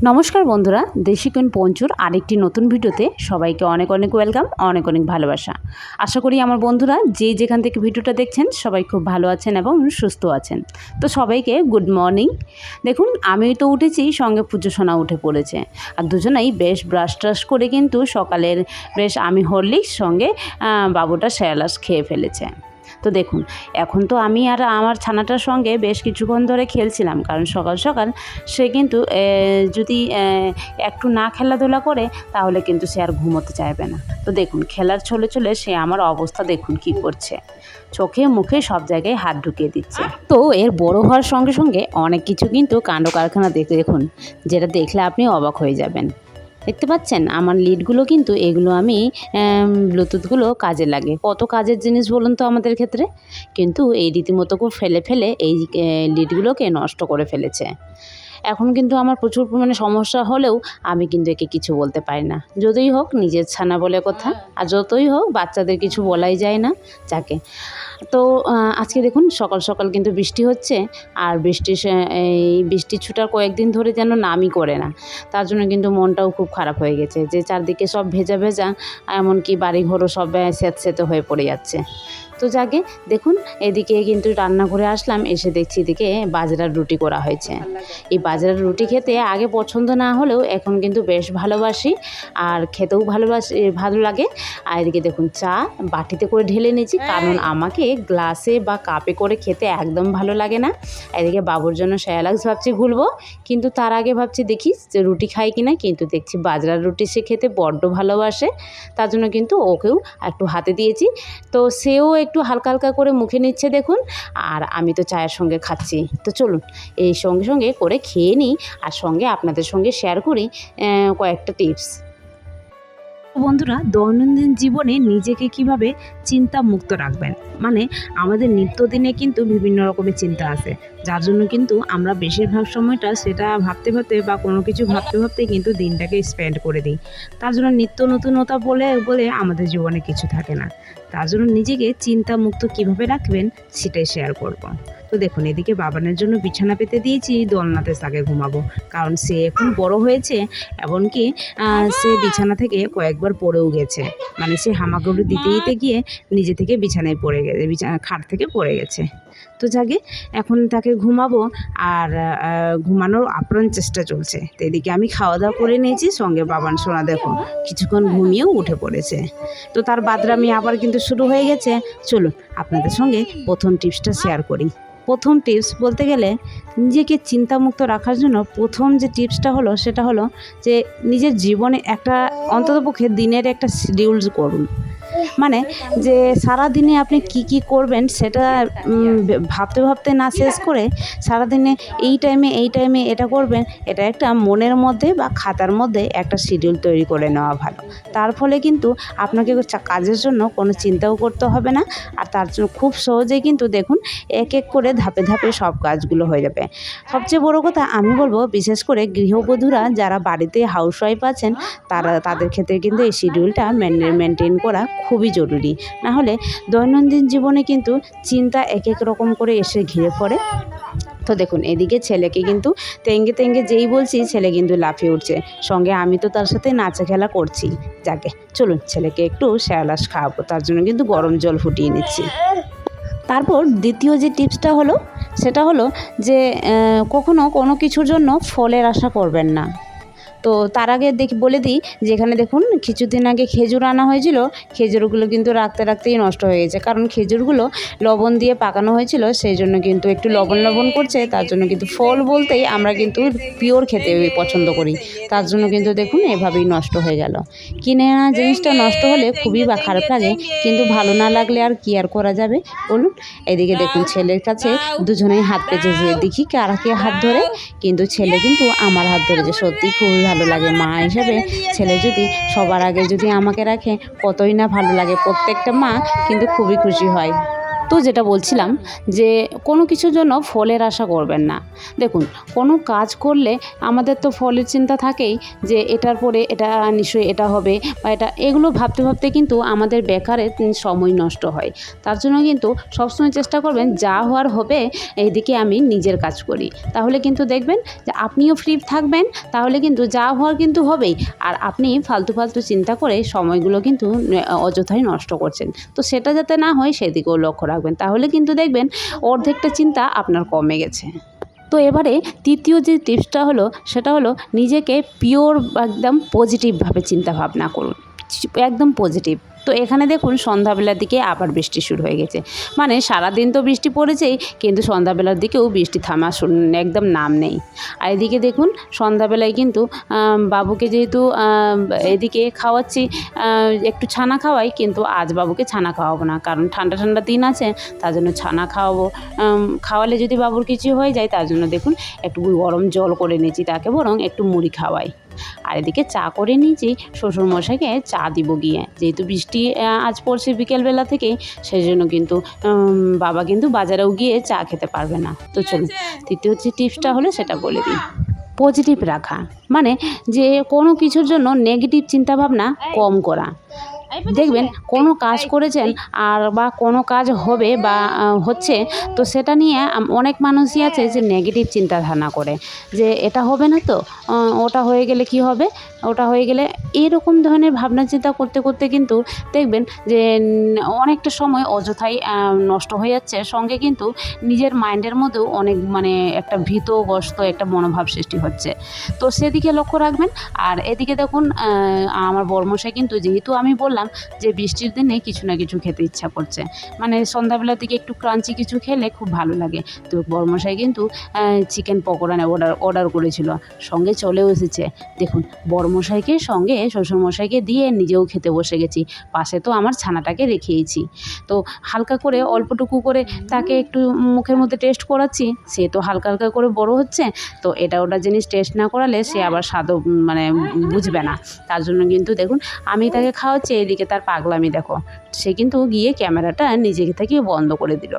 নমস্কার বন্ধুরা, দেশি কুইন পঞ্চুর আরেকটি নতুন ভিডিওতে সবাইকে অনেক অনেক ওয়েলকাম, অনেক অনেক ভালোবাসা। আশা করি আমার বন্ধুরা যে যেখান থেকে ভিডিওটা দেখছেন সবাই খুব ভালো আছেন এবং সুস্থ আছেন। তো সবাইকে গুড মর্নিং। দেখুন, আমি তো উঠেছি, সঙ্গে পুজো সোনা উঠে পড়েছে, আর দুজনেই বেশ ব্রাশ ট্রাশ করে কিন্তু সকালের বেশ আমি হরলিক্স সঙ্গে বাবুটা স্যালাস খেয়ে ফেলেছে। তো দেখুন, এখন তো আমি আর আমার ছানাটার সঙ্গে বেশ কিছুক্ষণ ধরে খেলছিলাম, কারণ সকাল সকাল সে কিন্তু যদি একটু না খেলাধুলা করে তাহলে কিন্তু সে আর ঘুমোতে চাইবে না। তো দেখুন, খেলার ছলে ছলে সে আমার অবস্থা দেখুন কি করছে, চোখে মুখে সব জায়গায় হাত ঢুকিয়ে দিচ্ছে। তো এর বড় হওয়ার সঙ্গে সঙ্গে অনেক কিছু কিন্তু কাণ্ড কারখানা দেখুন, যেটা দেখলে আপনি অবাক হয়ে যাবেন। দেখতে পাচ্ছেন আমার লিডগুলো, কিন্তু এগুলো আমি ব্লুটুথগুলো কাজে লাগে। কত কাজের জিনিস বলুন তো আমাদের ক্ষেত্রে, কিন্তু এই রীতিমতো করে ফেলে ফেলে এই লিডগুলোকে নষ্ট করে ফেলেছে। এখন কিন্তু আমার প্রচুর পরিমাণে সমস্যা হলেও আমি কিন্তু একে কিছু বলতে পারি না। যতই হোক নিজের ছানা বলে কথা, আর যতই হোক বাচ্চাদের কিছু বলাই যায় না যাকে। তো আজকে দেখুন সকাল সকাল কিন্তু বৃষ্টি হচ্ছে, আর এই বৃষ্টি ছুটার কয়েকদিন ধরে যেন নামই করে না। তার জন্য কিন্তু মনটাও খুব খারাপ হয়ে গেছে, যে চারদিকে সব ভেজা ভেজা, এমনকি বাড়িঘরও সব স্যাঁতস্যাঁতে হয়ে পড়ে যাচ্ছে। তো যাকে দেখুন, এদিকে কিন্তু রান্নাঘরে আসলাম, এসে দেখছি এদিকে বাজরার রুটি করা হয়েছে। এই বাজরার রুটি খেতে আগে পছন্দ না হলেও এখন কিন্তু বেশ ভালোবাসি, আর খেতেও ভালো লাগে। আর এদিকে দেখুন চা বাটিতে করে ঢেলে নিয়েছি, কারণ আমাকে গ্লাসে বা কাপে করে খেতে একদম ভালো লাগে না। এদিকে বাবুর জন্য স্যালাক্স ভাবছি গুলবো, কিন্তু তার আগে ভাবছি দেখি যে রুটি খাই কিনা, কিন্তু দেখছি বাজরার রুটি সে খেতে বড্ড ভালোবাসে, তার জন্য কিন্তু ওকেও একটু হাতে দিয়েছি। তো সেও একটু হালকা হালকা করে মুখে নিচ্ছে দেখুন, আর আমি তো চায়ের সঙ্গে খাচ্ছি। তো চলুন এই সঙ্গে সঙ্গে করে খেয়ে নিই, আর সঙ্গে আপনাদের সঙ্গে শেয়ার করি কয়েকটা টিপস। বন্ধুরা, দৈনন্দিন জীবনে নিজেকে কিভাবে চিন্তা মুক্ত রাখবেন, মানে আমাদের নিত্যদিনে কিন্তু বিভিন্ন রকমের চিন্তা আছে, যার জন্য কিন্তু আমরা বেশিরভাগ সময়টা সেটা ভাবতে ভাবতে বা কোনো কিছু ভাবতে ভাবতে কিন্তু দিনটাকে স্পেন্ড করে দিই। তার জন্য নিত্য নতুনতা বলে বলে আমাদের জীবনে কিছু থাকে না। তার জন্য নিজেকে চিন্তা মুক্ত কীভাবে রাখবেন সেটাই শেয়ার করব। তো দেখুন, এদিকে বাবানের জন্য বিছানা পেতে দিয়েছি, দোলনাতে তাকে ঘুমাবো, কারণ সে এখন বড় হয়েছে, এমনকি সে বিছানা থেকে কয়েকবার পড়েও গেছে, মানে সে হামাগুড়ি দিতে দিতে গিয়ে নিজে থেকে বিছানায় পড়ে গেছে, খাট থেকে পড়ে গেছে। তো যাকে এখন তাকে ঘুমাবো, আর ঘুমানোর আপ্রাণ চেষ্টা চলছে। তো এদিকে আমি খাওয়া দাওয়া করে নিয়েছি, সঙ্গে বাবান সোনা দেখো কিছুক্ষণ ঘুমিয়েও উঠে পড়েছে। তো তার বাদরামি আবার কিন্তু শুরু হয়ে গেছে। চলুন আপনাদের সঙ্গে প্রথম টিপসটা শেয়ার করি। প্রথম টিপস বলতে গেলে, নিজেকে চিন্তামুক্ত রাখার জন্য প্রথম যে টিপসটা হলো সেটা হলো যে নিজের জীবনে একটা অন্ততপক্ষে দিনের একটা শিডিউল করুন। মানে যে সারাদিনে আপনি কি কি করবেন সেটা ভাবতে ভাবতে না শেষ করে, সারাদিনে এই টাইমে এটা করবেন, এটা একটা মনের মধ্যে বা খাতার মধ্যে একটা শিডিউল তৈরি করে নেওয়া ভালো। তার ফলে কিন্তু আপনাকে কাজের জন্য কোনো চিন্তাও করতে হবে না, আর তার জন্য খুব সহজেই কিন্তু দেখুন এক এক করে ধাপে ধাপে সব কাজগুলো হয়ে যাবে। সবচেয়ে বড় কথা আমি বলবো, বিশেষ করে গৃহবধূরা যারা বাড়িতে হাউসওয়াইফ আছেন, তাদের ক্ষেত্রে কিন্তু এই শিডিউলটা মেনটেন করা খুবই জরুরি। না হলে দৈনন্দিন জীবনে কিন্তু চিন্তা এক এক রকম করে এসে ঘিরে পড়ে। তো দেখুন, এদিকে ছেলেকে কিন্তু তেঙ্গে তেঙ্গে যেই বলছি, ছেলে কিন্তু লাফিয়ে উঠছে, সঙ্গে আমি তো তার সাথে নাচা খেলা করছি। যাকে চলুন ছেলেকে একটু স্যালাস খাওয়াবো, তার জন্য কিন্তু গরম জল ফুটিয়ে নিচ্ছি। তারপর দ্বিতীয় যে টিপসটা হলো সেটা হলো যে কখনো কোনো কিছুর জন্য ফলের আশা করবেন না। তো তার আগে বলে দিই, যেখানে দেখুন কিছুদিন আগে খেজুর আনা হয়েছিল, খেজুরগুলো কিন্তু রাখতে রাখতেই নষ্ট হয়ে গেছে, কারণ খেজুরগুলো লবণ দিয়ে পাকানো হয়েছিল, সেই জন্য কিন্তু একটু লবণ লবণ করছে। তার জন্য কিন্তু ফল বলতেই আমরা কিন্তু পিওর খেতে পছন্দ করি, তার জন্য কিন্তু দেখুন এভাবেই নষ্ট হয়ে গেল। কিনে আনা জিনিসটা নষ্ট হলে খুবই খারাপ লাগে, কিন্তু ভালো না লাগলে আর কি আর করা যাবে বলুন। এদিকে দেখুন ছেলের কাছে দুজনেই হাত পেঁচেছে, দেখি কারাকে হাত ধরে, কিন্তু ছেলে কিন্তু আমার হাত ধরেছে। সত্যি খুবই ভালো লাগে, মা হিসেবে ছেলে যদি সবার আগে যদি আমাকে রাখে কতই না ভালো লাগে। প্রত্যেকটা মা কিন্তু খুবই খুশি হয়। তো যেটা বলছিলাম যে কোনো কিছুর জন্য ফলের আশা করবেন না। দেখুন, কোনো কাজ করলে আমাদের তো ফলের চিন্তা থাকেই, যে এটার পরে এটা নিশ্চয়ই এটা হবে বা এটা, এগুলো ভাবতে ভাবতে কিন্তু আমাদের বেকারে সময় নষ্ট হয়। তার জন্য কিন্তু সবসময় চেষ্টা করবেন যা হওয়ার হবে, এইদিকে আমি নিজের কাজ করি। তাহলে কিন্তু দেখবেন যে আপনিও ফ্রি থাকবেন, তাহলে কিন্তু যা হওয়ার কিন্তু হবেই। আর আপনি ফালতু ফালতু চিন্তা করে সময়গুলো কিন্তু অযথাই নষ্ট করছেন। তো সেটা যাতে না হয় সেদিকেও লক্ষ্য রাখবেন, তাহলে কিন্তু দেখবেন অর্ধেকটা চিন্তা আপনার কমে গেছে। তো এবারে তৃতীয় যে টিপসটা হলো, সেটা হলো নিজেকে পিওর একদম পজিটিভভাবে চিন্তা ভাবনা করুন, একদম পজিটিভ। তো এখানে দেখুন সন্ধ্যাবেলার দিকে আবার বৃষ্টি শুরু হয়ে গেছে, মানে সারাদিন তো বৃষ্টি পড়েছেই, কিন্তু সন্ধ্যাবেলার দিকেও বৃষ্টি থামা একদম নাম নেই। আর এদিকে দেখুন সন্ধ্যাবেলায় কিন্তু বাবুকে যেহেতু এদিকে খাওয়াচ্ছি, একটু ছানা খাওয়াই, কিন্তু আজ বাবুকে ছানা খাওয়াবো না, কারণ ঠান্ডা ঠান্ডা দিন আছে, তার জন্য ছানা খাওয়াবো। খাওয়ালে যদি বাবুর কিছু হয়ে যায়, তার জন্য দেখুন একটু গরম জল করে নিয়েছি, তাকে বরং একটু মুড়ি খাওয়াই। আর এদিকে চা করে নিয়েছি, শ্বশুরমশাইকে চা দিব গিয়ে, যেহেতু বৃষ্টি আজ পড়ছে বিকেলবেলা থেকেই, সেই জন্য কিন্তু বাবা কিন্তু বাজারেও গিয়ে চা খেতে পারবে না। তো চলুন তৃতীয় যে টিপসটা হলো সেটা বলে দিই। পজিটিভ রাখা, মানে যে কোনো কিছুর জন্য নেগেটিভ চিন্তাভাবনা কম করা। দেখবেন কোনো কাজ করেছেন আর বা কোনো কাজ হবে বা হচ্ছে, তো সেটা নিয়ে অনেক মানুষই আছে যে নেগেটিভ চিন্তাধারণা করে, যে এটা হবে না, তো ওটা হয়ে গেলে কি হবে, ওটা হয়ে গেলে এরকম ধরনের ভাবনা চিন্তা করতে করতে কিন্তু দেখবেন যে অনেকটা সময় অযথাই নষ্ট হয়ে যাচ্ছে, সঙ্গে কিন্তু নিজের মাইন্ডের মধ্যেও অনেক মানে একটা ভীতগ্রস্ত একটা মনোভাব সৃষ্টি হচ্ছে। তো সেদিকে লক্ষ্য রাখবেন। আর এদিকে দেখুন আমার বড়মশাই কিন্তু, যেহেতু আমি বললাম যে বৃষ্টির দিনে কিছু না কিছু খেতে ইচ্ছা করছে, মানে সন্ধ্যাবেলার দিকে একটু ক্রাঞ্চি কিছু খেলে খুব ভালো লাগে, তো বড়মশাই কিন্তু চিকেন পকোড়া অর্ডার করেছিল, সঙ্গে চলেও এসেছে। দেখুন বড়মশাইকে সঙ্গে শ্বশুরমশাইকে দিয়ে নিজেও খেতে বসে গেছি, পাশে তো আমার ছানাটাকে রেখেইছি। তো হালকা করে অল্পটুকু করে তাকে একটু মুখের মধ্যে টেস্ট করাচ্ছি, সে তো হালকা হালকা করে বড় হচ্ছে, তো এটা ওটা জিনিস টেস্ট না করালে সে আবার স্বাদও মানে বুঝবে না। তার জন্য কিন্তু দেখুন আমি তাকে খাওয়াচ্ছি, এদিকে তার পাগলামি দেখো, সে কিন্তু গিয়ে ক্যামেরাটা নিজে থেকে বন্ধ করে দিল।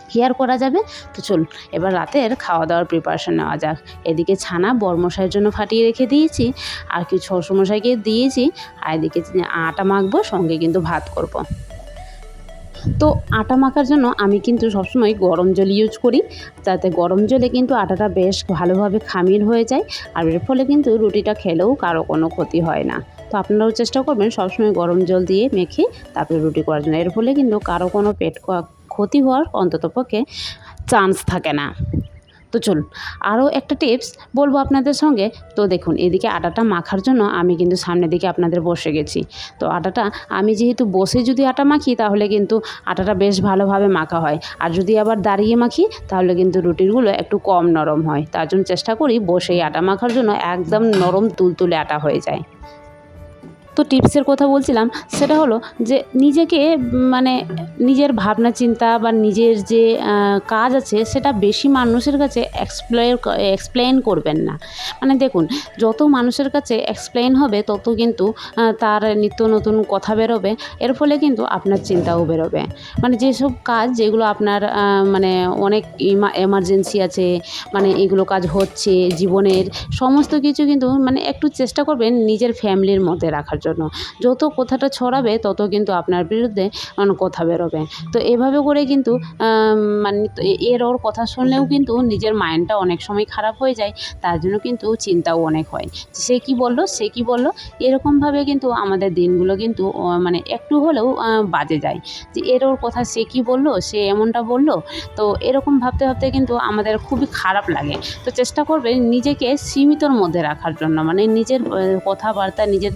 কি আর করা যাবে। তো চলুন এবার রাতের খাওয়া দাওয়ার প্রিপারেশন নেওয়া যাক। এদিকে ছানা বড়মশাইয়ের জন্য ফাটিয়ে রেখে দিয়েছি, আর কিছু শ্বশুরমশাইকে দিয়েছি, আর এদিকে আটা মাখবো, সঙ্গে কিন্তু ভাত করব। তো আটা মাখার জন্য আমি কিন্তু সবসময় গরম জল ইউজ করি, যাতে গরম জলে কিন্তু আটাটা বেশ ভালোভাবে খামির হয়ে যায়, আর এর ফলে কিন্তু রুটিটা খেলেও কারো কোনো ক্ষতি হয় না। তো আপনারাও চেষ্টা করবেন সবসময় গরম জল দিয়ে মেখে তারপরে রুটি করার জন্য, এর ফলে কিন্তু কারো কোনো পেট ক্ষতি হওয়ার অন্ততপক্ষে চান্স থাকে না। তো চলুন আরও একটা টিপস বলবো আপনাদের সঙ্গে। তো দেখুন এদিকে আটাটা মাখার জন্য আমি কিন্তু সামনের দিকে আপনাদের বসে গেছি। তো আটাটা আমি যেহেতু বসে যদি আটা মাখি, তাহলে কিন্তু আটাটা বেশ ভালোভাবে মাখা হয়, আর যদি আবার দাঁড়িয়ে মাখি তাহলে কিন্তু রুটিগুলো একটু কম নরম হয়। তার জন্য চেষ্টা করি বসেই আটা মাখার জন্য, একদম নরম তুলতুলে আটা হয়ে যায়। তো টিপসের কথা বলছিলাম, সেটা হলো যে নিজেকে মানে নিজের ভাবনা চিন্তা বা নিজের যে কাজ আছে সেটা বেশি মানুষের কাছে এক্সপ্লেন করবেন না। মানে দেখুন যত মানুষের কাছে এক্সপ্লেন হবে তত কিন্তু তার নিত্য নতুন কথা বেরোবে, এর ফলে কিন্তু আপনার চিন্তাও বেরোবে। মানে যেসব কাজ যেগুলো আপনার মানে অনেক এমার্জেন্সি আছে, মানে এগুলো কাজ হচ্ছে জীবনের সমস্ত কিছু, কিন্তু মানে একটু চেষ্টা করবেন নিজের ফ্যামিলির মধ্যে রাখার জন্য। যত কথাটা ছড়াবে তত কিন্তু আপনার বিরুদ্ধে কথা বেরোবে। তো এভাবে করে কিন্তু মানে এর ওর কথা শুনলেও কিন্তু নিজের মাইন্ডটা অনেক সময় খারাপ হয়ে যায়, তার জন্য কিন্তু চিন্তাও অনেক হয়, সে কি বলল সে কি বলল, এরকমভাবে কিন্তু আমাদের দিনগুলো কিন্তু মানে একটু হলেও বাজে যায়, যে এর ওর কথা সে কি বলল, সে এমনটা বলল। তো এরকম ভাবতে ভাবতে কিন্তু আমাদের খুবই খারাপ লাগে। তো চেষ্টা করবে নিজেকে সীমিতর মধ্যে রাখার জন্য, মানে নিজের কথাবার্তা নিজের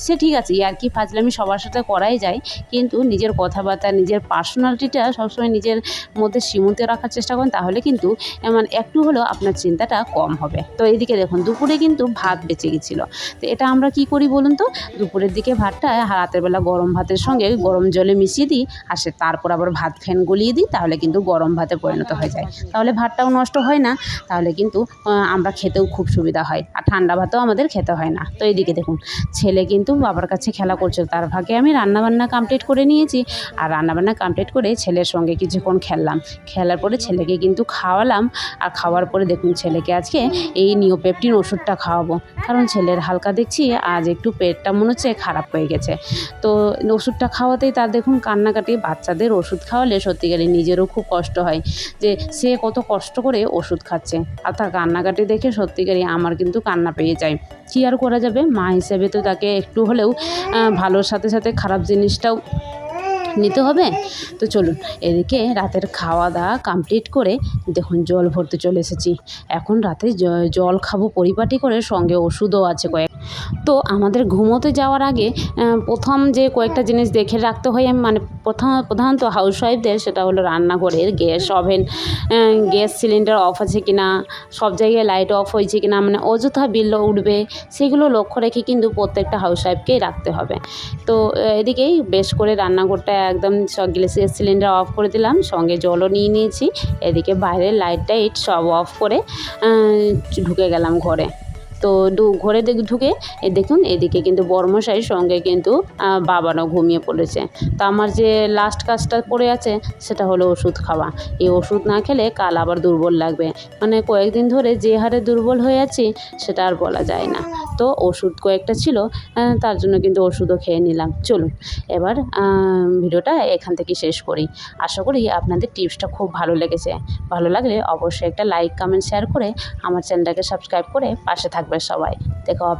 সে ঠিক আছে ইয়ার্কি ফাজলামি সবার সাথে করাই যায়, কিন্তু নিজের কথাবার্তা নিজের পার্সোনালিটিটা সবসময় নিজের মধ্যে সীমিত রাখার চেষ্টা করেন, তাহলে কিন্তু মানে একটু হলেও আপনার চিন্তাটা কম হবে। তো এইদিকে দেখুন দুপুরে কিন্তু ভাত বেঁচে গেছিলো, তো এটা আমরা কি করি বলুন তো, দুপুরের দিকে ভাতটা রাতের বেলা গরম ভাতের সঙ্গে গরম জলে মিশিয়ে দিই, আর তারপর আবার ভাত ফ্যান গলিয়ে দিই, তাহলে কিন্তু গরম ভাতে পরিণত হয়ে যায়, তাহলে ভাতটাও নষ্ট হয় না, তাহলে কিন্তু আমরা খেতেও খুব সুবিধা হয়, আর ঠান্ডা ভাতও আমাদের খেতে হয় না। তো এইদিকে দেখুন ছেলে কিন্তু বাবার কাছে খেলা করছিল, তার ফাঁকে আমি রান্নাবান্না কমপ্লিট করে নিয়েছি। আর রান্নাবান্না কমপ্লিট করে ছেলের সঙ্গে কিছুক্ষণ খেলার পরে ছেলেকে কিন্তু খাওয়ালাম। আর খাওয়ার পরে দেখুন ছেলেকে আজকে এই নিওপেপটিন ওষুধটা খাওয়াবো, কারণ ছেলের হালকা দেখছি আজ একটু পেটটা মনে হচ্ছে খারাপ হয়ে গেছে। তো ওষুধটা খাওয়াতেই তার দেখুন কান্নাকাটি। বাচ্চাদের ওষুধ খাওয়ালে সত্যিকারে নিজেরও খুব কষ্ট হয় যে সে কত কষ্ট করে ওষুধ খাচ্ছে, আর তার কান্নাকাটি দেখে সত্যিকারই আমার কিন্তু কান্না পেয়ে যায়। কী আর করা যাবে, মা হিসেবে তো তাকে একটু হলেও ভালোর সাথে সাথে খারাপ জিনিসটাও নিতে হবে। তো চলুন, এদিকে রাতের খাওয়া দাওয়া কমপ্লিট করে দেখুন জল ভরতে চলে এসেছি। এখন রাতে জল খাবো পরিপাটি করে, সঙ্গে ওষুধও আছে কয়েক। তো আমাদের ঘুমোতে যাওয়ার আগে প্রথম যে কয়েকটা জিনিস দেখে রাখতে হয়, মানে প্রধানত হাউসওয়াইফদের, সেটা হলো রান্নাঘরের gas oven, gas cylinder of আছে কি না, সব জায়গায় লাইট অফ হয়েছে কি না, মানে অযথা বিল উঠবে সেগুলো লক্ষ্য রেখে কিন্তু প্রত্যেকটা হাউসওয়াইফকেই রাখতে হবে। তো এদিকেই বেশ করে রান্নাঘরটা একদম সব গ্যাস সিলিন্ডার অফ করে দিলাম, সঙ্গে জলও নিয়ে নিয়েছি। এদিকে বাইরের লাইট টাইট সব অফ করে ঢুকে গেলাম ঘরে। তো ঘরে ঢুকে দেখুন এদিকে কিন্তু বড়মশাই সঙ্গে কিন্তু বাবারও ঘুমিয়ে পড়েছে। তো আমার যে লাস্ট কাজটা পড়ে আছে সেটা হলো ওষুধ খাওয়া। এই ওষুধ না খেলে কাল আবার দুর্বল লাগবে, মানে কয়েকদিন ধরে যে হারে দুর্বল হয়ে আছি সেটা আর বলা যায় না। তো ওষুধ কয়েকটা ছিল, তার জন্য কিন্তু ওষুধও খেয়ে নিলাম। চলুন এবার ভিডিওটা এখান থেকে শেষ করি। আশা করি আপনাদের টিপসটা খুব ভালো লেগেছে। ভালো লাগলে অবশ্যই একটা লাইক কমেন্ট শেয়ার করে আমার চ্যানেলটাকে সাবস্ক্রাইব করে পাশে থাকবে সবাই। দেখা হবে।